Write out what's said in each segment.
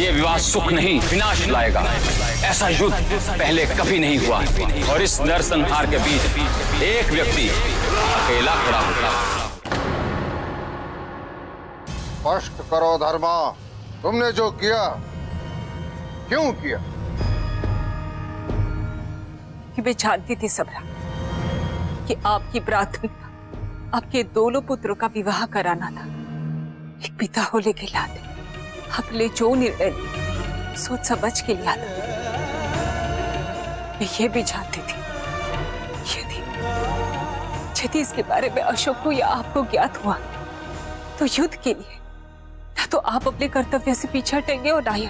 ये विवाह सुख नहीं विनाश लाएगा। ऐसा युद्ध पहले कभी नहीं हुआ और इस नरसंहार के बीच एक व्यक्ति अकेला खड़ा होगा। स्पष्ट करो धर्मा, तुमने जो किया क्यों किया? कि मैं जानती थी सबरा कि आपकी प्राथमिकता आपके दोनों पुत्रों का विवाह कराना था। एक पिता होने के नाते आपने जो निर्णय सोच समझ के लिया था। मैं ये भी जानती थी यदि इसके बारे में अशोक को या आपको ज्ञात हुआ तो युद्ध के लिए ना तो आप अपने कर्तव्य से पीछे हटेंगे और ना ही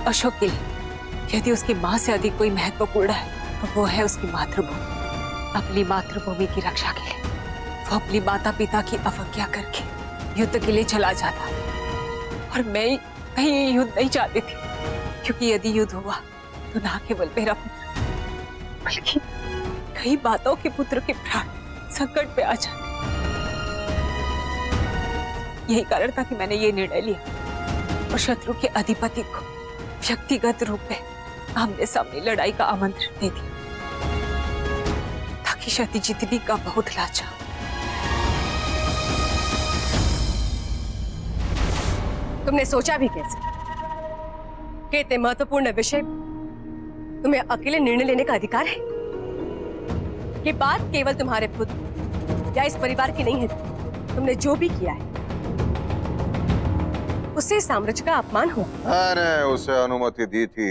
अशोक के लिए यदि उसकी मां से अधिक कोई महत्वपूर्ण है तो वो है उसकी मातृभूमि। अपनी मातृभूमि की रक्षा के लिए वो अपनी माता पिता की अवज्ञा करके युद्ध के लिए चला जाता। और मैं ये युद्ध नहीं चाहती थी, क्योंकि यदि युद्ध हुआ तो ना केवल मेरा पुत्र बल्कि कई माताओं के पुत्र के प्राण संकट पे आ जाते। यही कारण था कि मैंने ये निर्णय लिया और शत्रु के अधिपति को व्यक्तिगत रूप में आमने सामने लड़ाई का आमंत्रण दे दिया ताकि क्षति जितनी का बहुत लाचा। तुमने सोचा भी कैसे कि इतने महत्वपूर्ण विषय तुम्हें अकेले निर्णय लेने का अधिकार है? ये बात केवल तुम्हारे पुत्र या इस परिवार की नहीं है। तुमने जो भी किया है उससे साम्राज्य का अपमान हुआ। मैंने उसे अनुमति दी थी।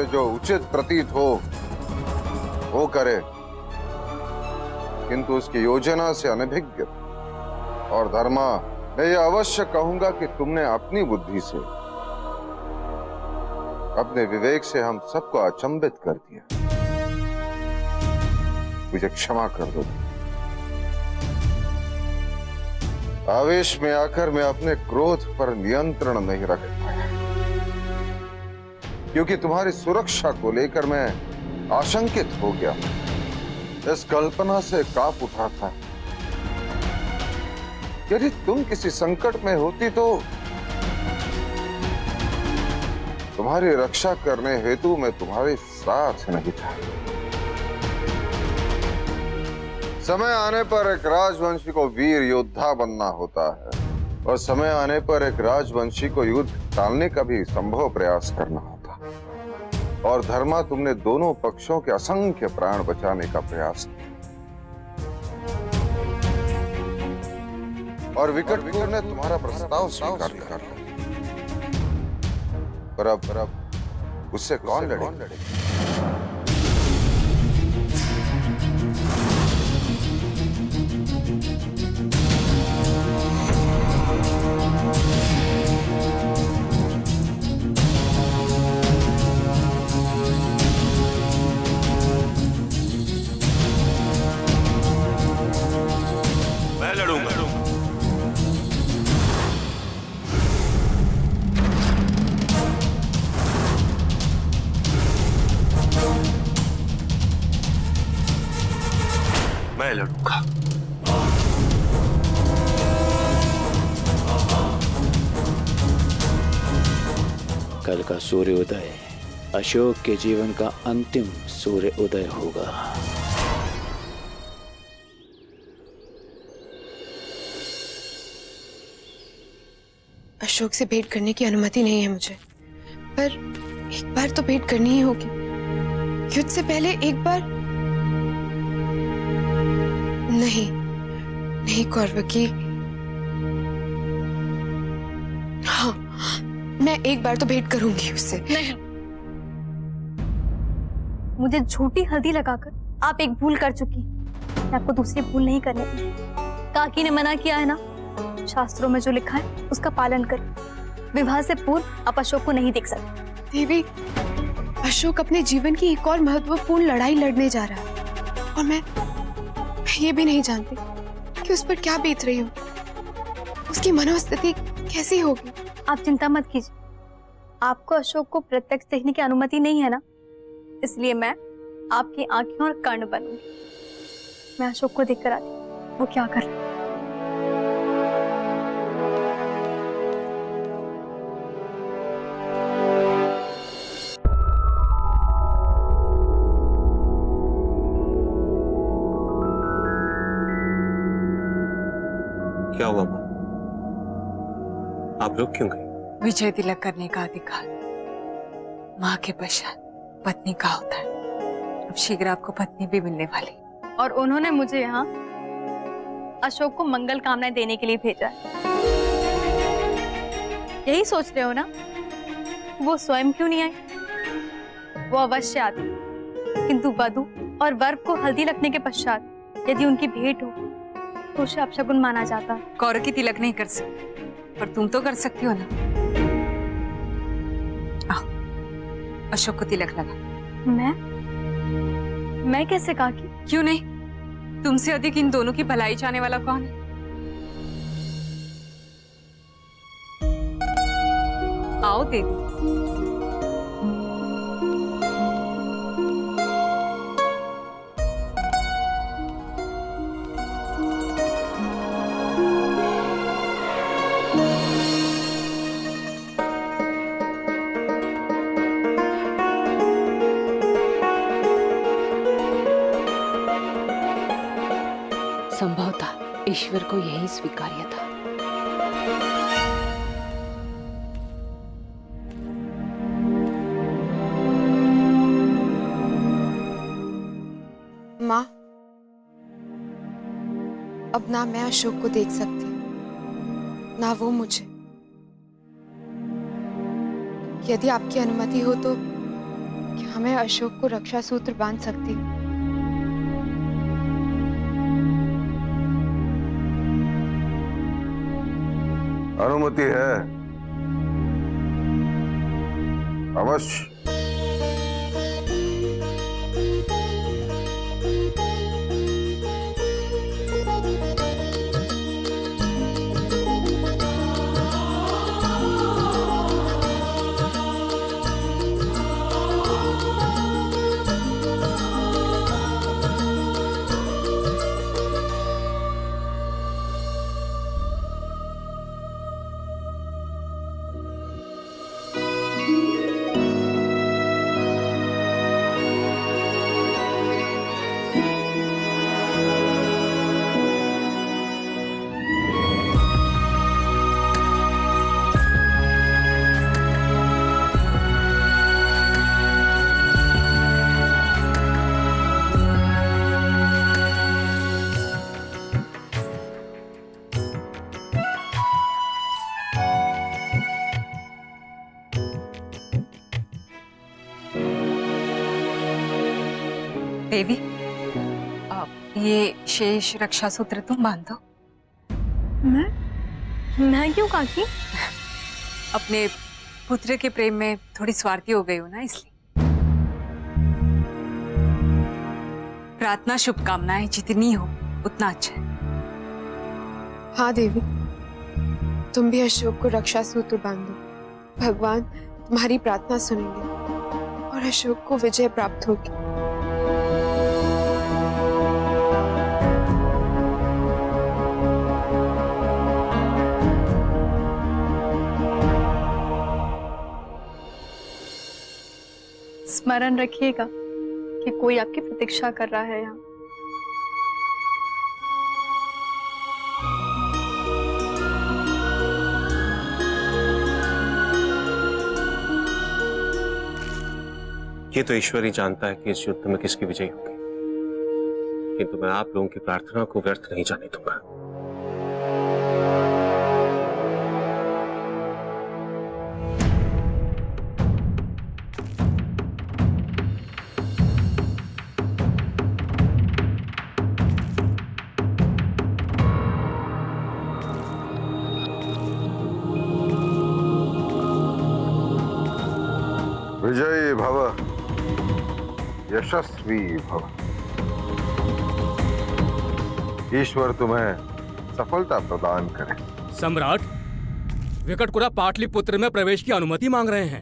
जो उचित प्रतीत हो वो करे, किंतु उसकी योजना से अनभिज्ञ। और धर्मा, मैं ये अवश्य कहूंगा कि तुमने अपनी बुद्धि से, अपने विवेक से हम सबको अचंभित कर दिया। मुझे क्षमा कर दो। आवेश में आकर मैं अपने क्रोध पर नियंत्रण नहीं रख पाया, क्योंकि तुम्हारी सुरक्षा को लेकर मैं आशंकित हो गया। इस कल्पना से कांप उठा था, यदि तुम किसी संकट में होती तो तुम्हारी रक्षा करने हेतु मैं तुम्हारे साथ नहीं था। समय आने पर एक राजवंशी को वीर योद्धा बनना होता है और समय आने पर एक राजवंशी को युद्ध टालने का भी संभव प्रयास करना होता। और धर्मा, तुमने दोनों पक्षों के असंख्य प्राण बचाने का प्रयास किया और विकटवीर ने तुम्हारा प्रस्ताव स्वीकार कर लिया। पर अब उससे कौन लड़े? मैं लड़ूंगा। मैं लड़ूंगा। कल का सूर्योदय अशोक के जीवन का अंतिम सूर्य उदय होगा। अशोक से भेंट करने की अनुमति नहीं है मुझे, पर एक बार तो भेंट करनी ही होगी। युद्ध से पहले एक बार। नहीं कौरवकी, हाँ, मैं एक बार तो भेंट करूंगी उससे। नहीं, मुझे झूठी हल्दी लगाकर आप एक भूल कर चुकी। मैं आपको दूसरी भूल नहीं करने दी। काकी ने मना किया है ना, शास्त्रों में जो लिखा है उसका पालन कर। विवाह से पूर्व आप अशोक को नहीं देख सकते। देवी, अशोक अपने जीवन की एक और महत्वपूर्ण लड़ाई लड़ने जा रहा है और मैं ये भी नहीं जानती कि उस पर क्या बीत रही हो, उसकी मनोस्थिति कैसी होगी। आप चिंता मत कीजिए, आपको अशोक को प्रत्यक्ष देखने की अनुमति नहीं है ना, इसलिए मैं आपकी आंखें और कर्ण बनूंगी। मैं अशोक को देखकर आती हूँ, वो क्या कर रहा है। क्या हुआ माँ? आप रुक क्यों गए? विजय तिलक करने का अधिकार माँ के पश्चात पत्नी का होता है। अब शीघ्र आपको पत्नी भी मिलने वाली। और उन्होंने मुझे यहाँ अशोक को मंगल कामनाएं देने के लिए भेजा है। यही सोच रहे हो ना वो स्वयं क्यों नहीं आई? वो अवश्य आती, किंतु वधू और वर को हल्दी लगने के पश्चात यदि उनकी भेंट हो तो उसे अपशगुन माना जाता। कौर की तिलक नहीं कर सकती, पर तुम तो कर सकती हो ना। आओ, अशोक को तिलक लगा। मैं कैसे काकी? क्यों नहीं? तुमसे अधिक इन दोनों की भलाई चाहने वाला कौन है? आओ देवी। संभवतः ईश्वर को यही स्वीकार्य था। माँ, अब ना मैं अशोक को देख सकती हूँ ना वो मुझे। यदि आपकी अनुमति हो तो क्या मैं अशोक को रक्षा सूत्र बांध सकती हूँ? अनुमति है, अवश्य। देवी, ये शेष रक्षा सूत्र तुम बांध दो। मैं क्यों काकी? अपने पुत्र के प्रेम में थोड़ी स्वार्थी हो गई हो ना, इसलिए। प्रार्थना शुभकामनाएं जितनी हो उतना अच्छा है। हाँ देवी, तुम भी अशोक को रक्षा सूत्र बांधो। भगवान तुम्हारी प्रार्थना सुनेंगे और अशोक को विजय प्राप्त होगी। स्मरण रखिएगा कि कोई आपकी प्रतीक्षा कर रहा है यहाँ। ये तो ईश्वर ही जानता है कि इस युद्ध में किसकी विजय होगी, किंतु मैं आप लोगों की प्रार्थना को व्यर्थ नहीं जाने दूंगा। विजयी भव, यशस्वी भव। ईश्वर तुम्हें सफलता प्रदान करे। सम्राट, विकटकुरा पाटलिपुत्र में प्रवेश की अनुमति मांग रहे हैं।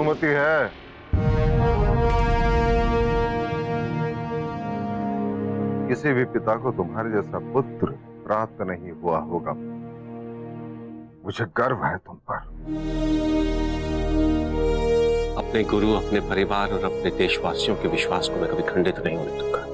अनुमति है? किसी भी पिता को तुम्हारे जैसा पुत्र प्राप्त नहीं हुआ होगा। मुझे गर्व है तुम पर। अपने गुरु, अपने परिवार और अपने देशवासियों के विश्वास को मैं कभी खंडित नहीं होने दूंगा।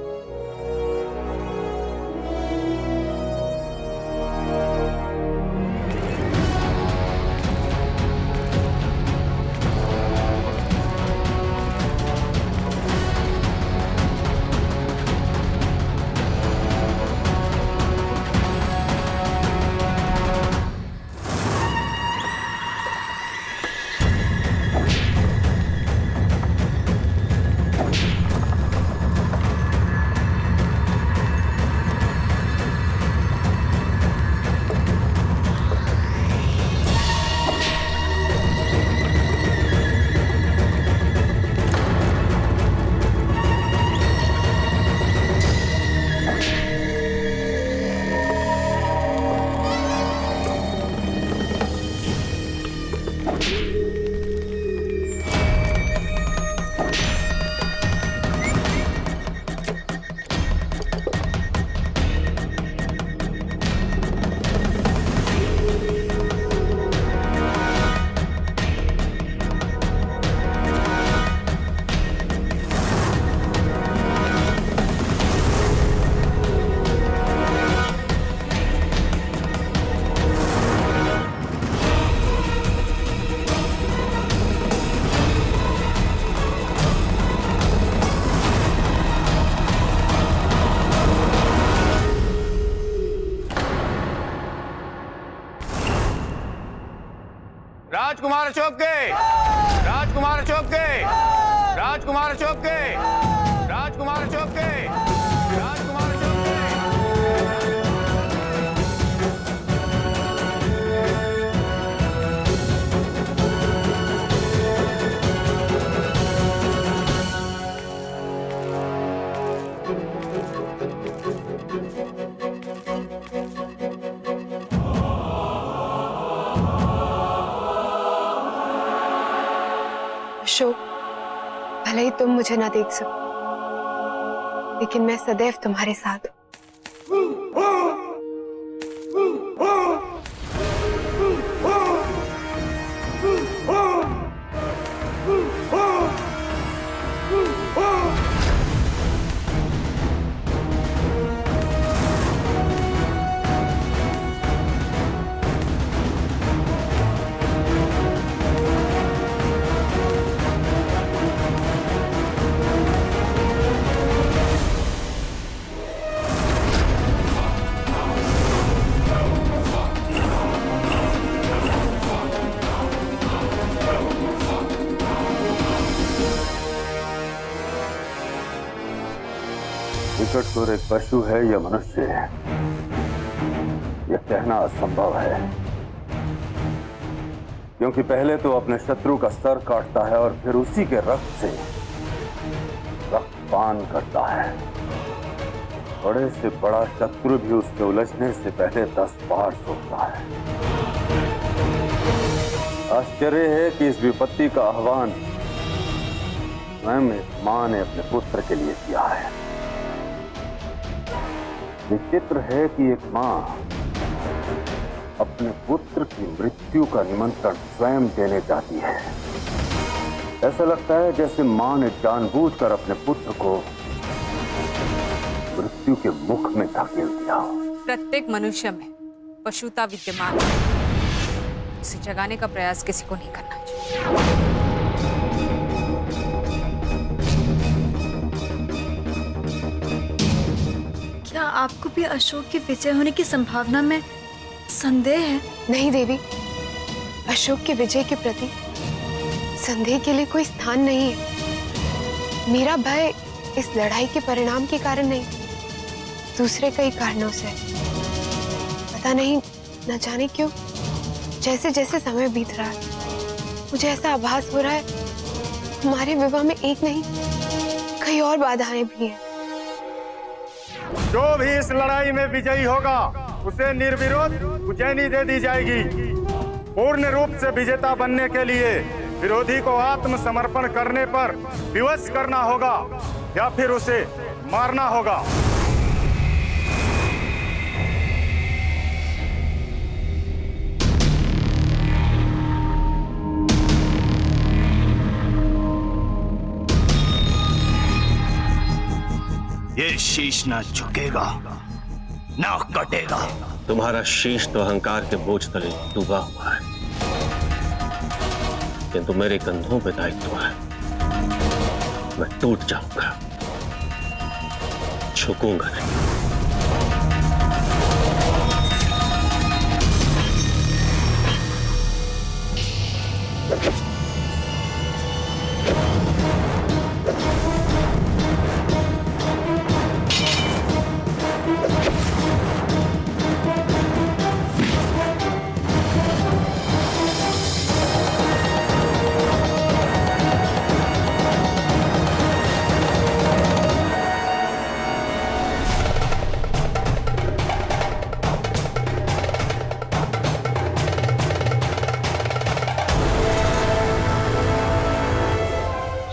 राजकुमार अशोक के, राजकुमार अशोक के, राजकुमार अशोक के, राजकुमार अशोक के, राजकुमार अशोक के। अशोक, भले ही तुम मुझे ना देख सको, लेकिन मैं सदैव तुम्हारे साथ हूं। विकटसुर एक पशु है या मनुष्य है, यह कहना असंभव है, क्योंकि पहले तो अपने शत्रु का सर काटता है और फिर उसी के रक्त से रक्तपान करता है। बड़े से बड़ा शत्रु भी उसके उलझने से पहले 10 बार सोचता है। आश्चर्य है कि इस विपत्ति का आह्वान स्वयं एक मां ने अपने पुत्र के लिए किया है। विचित्र है कि एक मां अपने पुत्र की मृत्यु का निमंत्रण स्वयं देने जाती है। ऐसा लगता है जैसे मां ने जानबूझकर अपने पुत्र को मृत्यु के मुख में धकेल दिया। प्रत्येक मनुष्य में पशुता विद्यमान है, उसे जगाने का प्रयास किसी को नहीं करना चाहिए। क्या आपको भी अशोक के विजय होने की संभावना में संदेह है? नहीं देवी, अशोक के विजय के प्रति संदेह के लिए कोई स्थान नहीं है। मेरा भय इस लड़ाई के परिणाम के कारण नहीं, दूसरे कई कारणों से। पता नहीं, न जाने क्यों जैसे जैसे समय बीत रहा है मुझे ऐसा आभास हो रहा है हमारे विवाह में एक नहीं कई और बाधाएं भी हैं। जो भी इस लड़ाई में विजयी होगा उसे निर्विरोध उज्जैनी दे दी जाएगी। पूर्ण रूप से विजेता बनने के लिए विरोधी को आत्मसमर्पण करने पर विवश करना होगा या फिर उसे मारना होगा। ये शीश ना झुकेगा ना कटेगा। तुम्हारा शीश तो अहंकार के बोझ तले डूबा हुआ है, किंतु मेरे कंधों पे दायित्व है। मैं टूट जाऊंगा, झुकूंगा नहीं।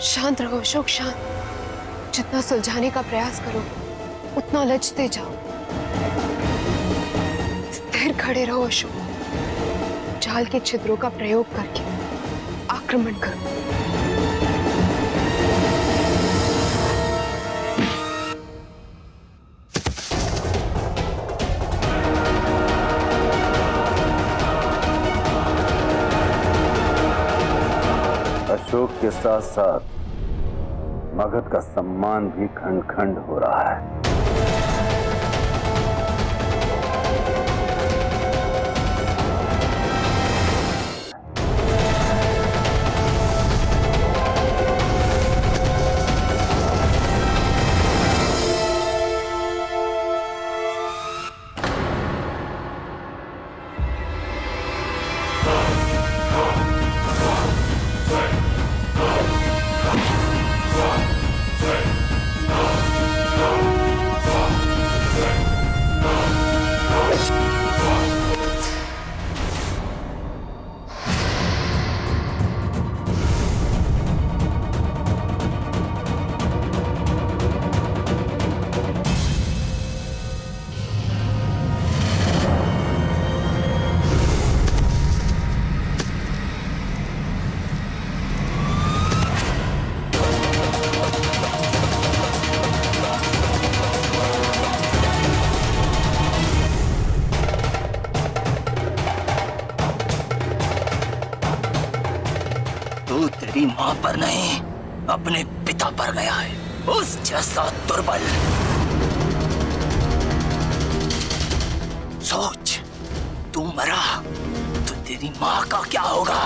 शांत रहो अशोक, शांत। जितना सुलझाने का प्रयास करो उतना उलझते जाओ। स्थिर खड़े रहो अशोक। जाल के छिद्रों का प्रयोग करके आक्रमण करो। अशोक के साथ साथ मगध का सम्मान भी खंड खंड हो रहा है। तेरी मां पर नहीं, अपने पिता पर गया है, उस जैसा दुर्बल। सोच, तू मरा तो तेरी मां का क्या होगा?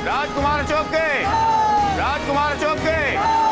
राजकुमार चौके, राजकुमार चौके।